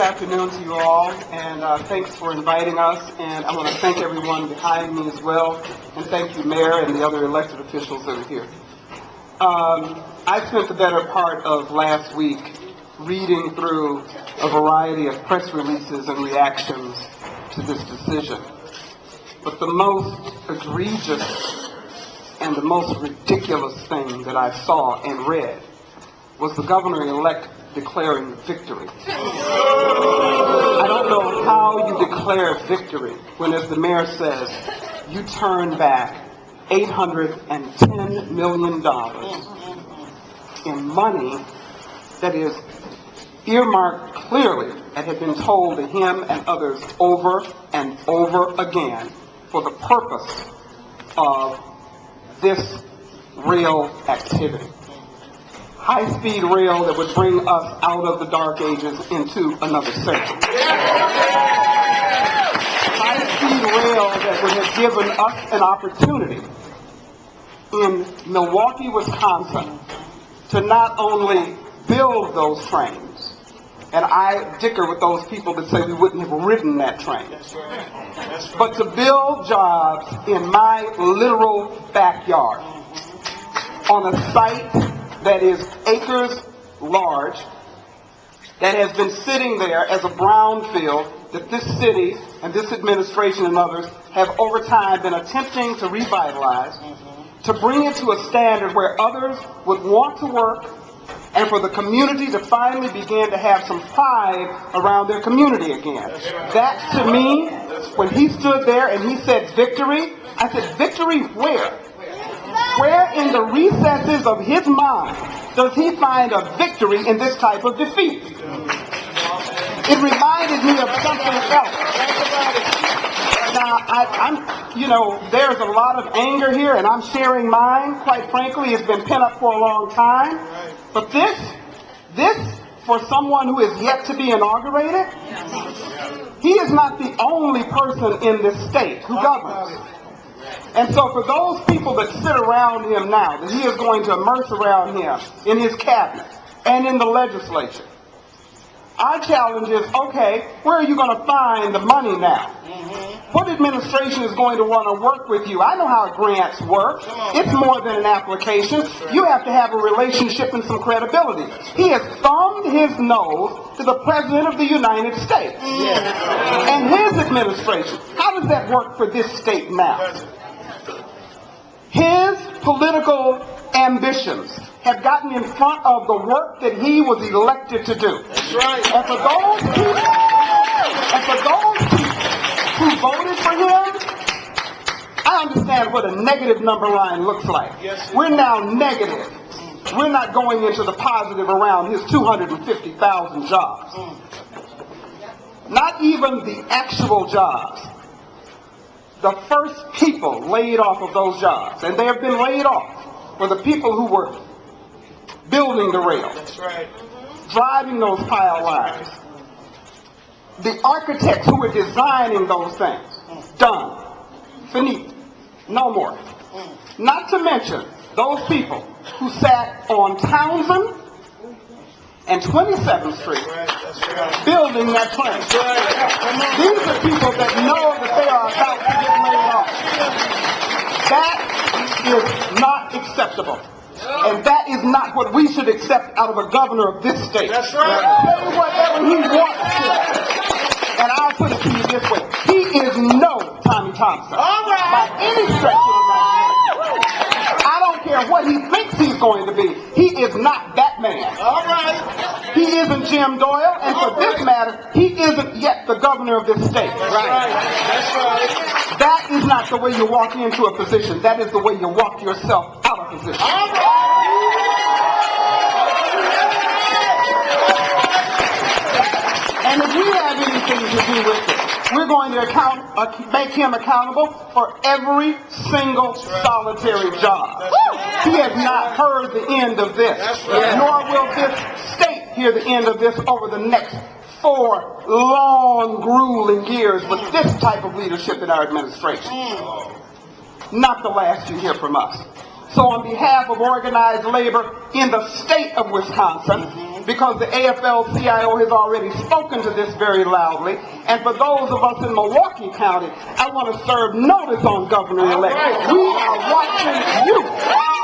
good afternoon to you all, and thanks for inviting us. And I want to thank everyone behind me as well, and thank you, Mayor, and the other elected officials that are here. I spent the better part of last week reading through a variety of press releases and reactions to this decision. But the most egregious and the most ridiculous thing that I saw and read was the governor-elect declaring victory. I don't know how you declare victory when, as the mayor says, you turn back $810 million in money that is earmarked clearly and had been told to him and others over and over again for the purpose of this rail activity. High-speed rail that would bring us out of the dark ages into another century. High-speed rail that would have given us an opportunity in Milwaukee, Wisconsin, to not only build those trains, and I dicker with those people that say we wouldn't have ridden that train, but to build jobs in my literal backyard on a site that is acres large, that has been sitting there as a brownfield that this city and this administration and others have over time been attempting to revitalize, to bring it to a standard where others would want to work, and for the community to finally begin to have some pride around their community again. That, to me, when he stood there and he said victory, I said, victory where? Where in the recesses of his mind does he find a victory in this type of defeat? It reminded me of something else. Now, there's a lot of anger here, and I'm sharing mine. Quite frankly, it's been pent up for a long time. But this, for someone who is yet to be inaugurated, he is not the only person in this state who governs. And so for those people that sit around him now, that he is going to immerse around him in his cabinet and in the legislature, our challenge is, okay, where are you going to find the money now? What administration is going to want to work with you? I know how grants work. It's more than an application. You have to have a relationship and some credibility. He has thumbed his nose to the President of the United States and his administration. How does that work for this state now? His political ambitions have gotten in front of the work that he was elected to do. That's right. And for those people who voted for him, I understand what a negative number line looks like. Yes. We're now negative. We're not going into the positive around his 250,000 jobs. Not even the actual jobs. The first people laid off of those jobs, and they have been laid off, were the people who were building the rail. That's right. Driving those pile lines. The architects who were designing those things. Done. Finito. No more. Not to mention those people who sat on Townsend and 27th Street building that train. These are people that know that they are about to get laid off. That is not acceptable. And that is not what we should accept out of a governor of this state. That's right. Say whatever he wants to. And I'll put it to you this way. He is no Tommy Thompson. All right. By any stretch of the imagination. I don't care what he thinks he's going to be. He is not that man. All right. He isn't Jim Doyle, and for this matter, he isn't yet the governor of this state. That's right. That's right. That is not the way you walk into a position. That is the way you walk yourself out of position. All right. And if we have anything to do with it, we're going to make him accountable for every single solitary job. He has not heard the end of this, nor will this state hear the end of this over the next 4 long, grueling years with this type of leadership in our administration. Not the last you hear from us. So on behalf of organized labor in the state of Wisconsin, because the AFL-CIO has already spoken to this very loudly. And for those of us in Milwaukee County, I want to serve notice on Governor-elect. We are watching you.